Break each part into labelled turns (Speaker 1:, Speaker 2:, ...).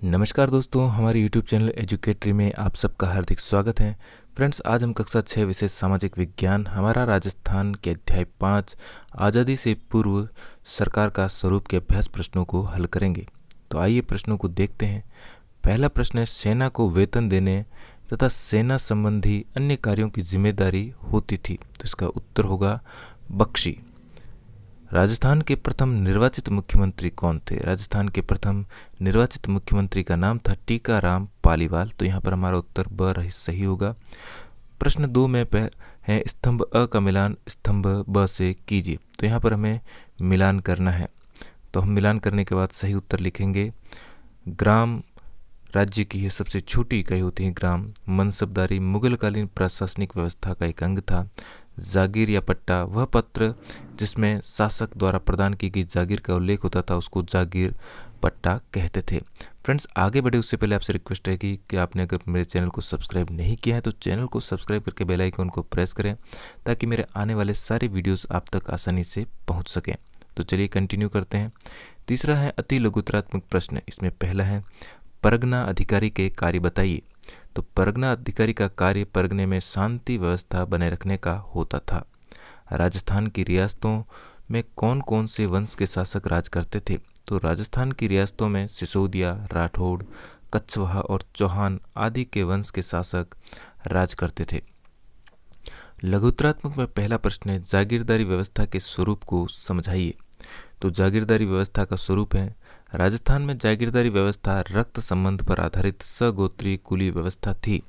Speaker 1: नमस्कार दोस्तों, हमारे YouTube चैनल एजुकेटरी में आप सबका हार्दिक स्वागत है। फ्रेंड्स, आज हम कक्षा 6 विषय सामाजिक विज्ञान हमारा राजस्थान के अध्याय 5 आज़ादी से पूर्व सरकार का स्वरूप के अभ्यास प्रश्नों को हल करेंगे। तो आइए प्रश्नों को देखते हैं। पहला प्रश्न है, सेना को वेतन देने तथा सेना संबंधी अन्य कार्यों की जिम्मेदारी होती थी। तो इसका उत्तर होगा बख्शी। राजस्थान के प्रथम निर्वाचित मुख्यमंत्री कौन थे? राजस्थान के प्रथम निर्वाचित मुख्यमंत्री का नाम था टीकाराम पालीवाल। तो यहाँ पर हमारा उत्तर ब सही होगा। प्रश्न 2 में है, स्तंभ अ का मिलान स्तंभ ब से कीजिए। तो यहाँ पर हमें मिलान करना है। तो हम मिलान करने के बाद सही उत्तर लिखेंगे। ग्राम राज्य की यह सबसे छोटी इकाई होती है ग्राम। मनसबदारी मुगलकालीन प्रशासनिक व्यवस्था का एक अंग था। जागीर या पट्टा वह पत्र जिसमें शासक द्वारा प्रदान की गई जागीर का उल्लेख होता था उसको जागीर पट्टा कहते थे। फ्रेंड्स, आगे बढ़े उससे पहले आपसे रिक्वेस्ट है कि आपने अगर मेरे चैनल को सब्सक्राइब नहीं किया है तो चैनल को सब्सक्राइब करके बेल आइकन को प्रेस करें ताकि मेरे आने वाले सारे वीडियोस आप तक आसानी से पहुंच सकें। तो चलिए कंटिन्यू करते हैं। तीसरा है अति लघुतरात्मक प्रश्न। इसमें पहला है, परगना अधिकारी के कार्य बताइए। तो परगना अधिकारी का कार्य परगने में शांति व्यवस्था बनाए रखने का होता था। राजस्थान की रियासतों में कौन कौन से वंश के शासक राज करते थे? तो राजस्थान की रियासतों में सिसोदिया, राठौड़, कछवाहा और चौहान आदि के वंश के शासक राज करते थे। लघुतरात्मक में पहला प्रश्न है, जागीरदारी व्यवस्था के स्वरूप को समझाइए। तो जागीरदारी व्यवस्था का स्वरूप है, राजस्थान में जागीरदारी व्यवस्था रक्त संबंध पर आधारित सगोत्रीय कुलीय व्यवस्था थी।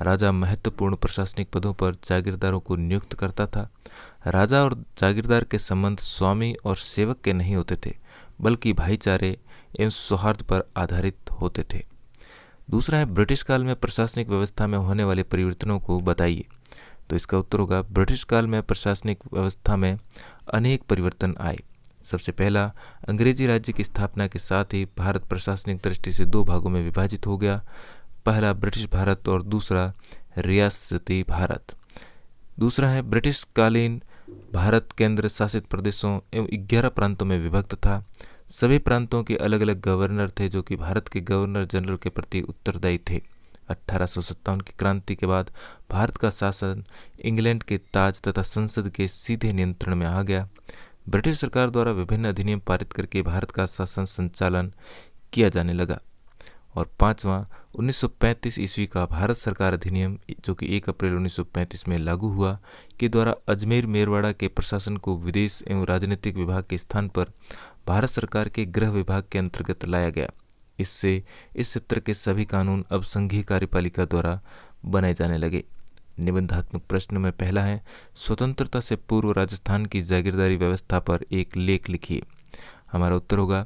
Speaker 1: राजा महत्वपूर्ण प्रशासनिक पदों पर जागीरदारों को नियुक्त करता था। राजा और जागीरदार के संबंध स्वामी और सेवक के नहीं होते थे, बल्कि भाईचारे एवं सौहार्द पर आधारित होते थे। दूसरा है, ब्रिटिश काल में प्रशासनिक व्यवस्था में होने वाले परिवर्तनों को बताइए। तो इसका उत्तर होगा, ब्रिटिश काल में प्रशासनिक व्यवस्था में अनेक परिवर्तन आए। सबसे पहला, अंग्रेजी राज्य की स्थापना के साथ ही भारत प्रशासनिक दृष्टि से दो भागों में विभाजित हो गया। पहला ब्रिटिश भारत और दूसरा रियासती भारत। दूसरा है, ब्रिटिश कालीन भारत केंद्र शासित प्रदेशों एवं 11 प्रांतों में विभक्त था। सभी प्रांतों के अलग अलग गवर्नर थे जो कि भारत के गवर्नर जनरल के प्रति उत्तरदायी थे। 1857 की क्रांति के बाद भारत का शासन इंग्लैंड के ताज तथा संसद के सीधे नियंत्रण में आ गया। ब्रिटिश सरकार द्वारा विभिन्न अधिनियम पारित करके भारत का शासन संचालन किया जाने लगा। और पांचवा, 1935 ईस्वी का भारत सरकार अधिनियम जो कि 1 अप्रैल 1935 में लागू हुआ के द्वारा अजमेर मेरवाड़ा के प्रशासन को विदेश एवं राजनीतिक विभाग के स्थान पर भारत सरकार के गृह विभाग के अंतर्गत लाया गया। इससे इस क्षेत्र के सभी कानून अब संघीय कार्यपालिका द्वारा बनाए जाने लगे। निबंधात्मक प्रश्न में पहला है, स्वतंत्रता से पूर्व राजस्थान की जागीरदारी व्यवस्था पर एक लेख लिखिए। हमारा उत्तर होगा,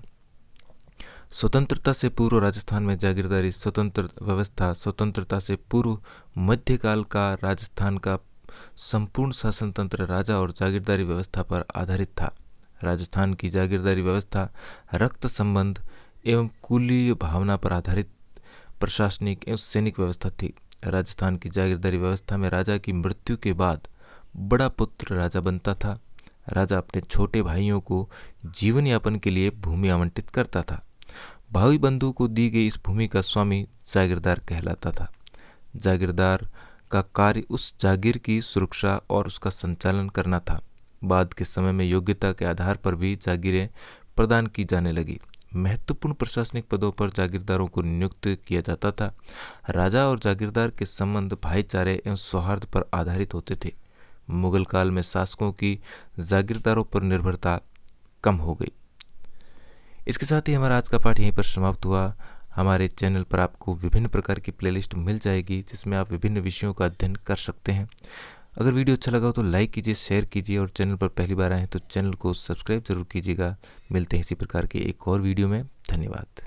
Speaker 1: स्वतंत्रता से पूर्व राजस्थान में जागीरदारी स्वतंत्र व्यवस्था स्वतंत्रता से पूर्व मध्यकाल का राजस्थान का संपूर्ण शासन तंत्र राजा और जागीरदारी व्यवस्था पर आधारित था। राजस्थान की जागीरदारी व्यवस्था रक्त संबंध एवं कुलीय भावना पर आधारित प्रशासनिक एवं सैनिक व्यवस्था थी। राजस्थान की जागीरदारी व्यवस्था में राजा की मृत्यु के बाद बड़ा पुत्र राजा बनता था। राजा अपने छोटे भाइयों को जीवन यापन के लिए भूमि आवंटित करता था। भाई बंधु को दी गई इस भूमि का स्वामी जागीरदार कहलाता था। जागीरदार का कार्य उस जागीर की सुरक्षा और उसका संचालन करना था। बाद के समय में योग्यता के आधार पर भी जागीरें प्रदान की जाने लगी। महत्वपूर्ण प्रशासनिक पदों पर जागीरदारों को नियुक्त किया जाता था। राजा और जागीरदार के संबंध भाईचारे एवं सौहार्द पर आधारित होते थे। मुगल काल में शासकों की जागीरदारों पर निर्भरता कम हो गई। इसके साथ ही हमारा आज का पाठ यहीं पर समाप्त हुआ। हमारे चैनल पर आपको विभिन्न प्रकार की प्लेलिस्ट मिल जाएगी जिसमें आप विभिन्न विषयों का अध्ययन कर सकते हैं। अगर वीडियो अच्छा लगा हो तो लाइक कीजिए, शेयर कीजिए और चैनल पर पहली बार आए हैं तो चैनल को सब्सक्राइब जरूर कीजिएगा। मिलते हैं इसी प्रकार के एक और वीडियो में। धन्यवाद।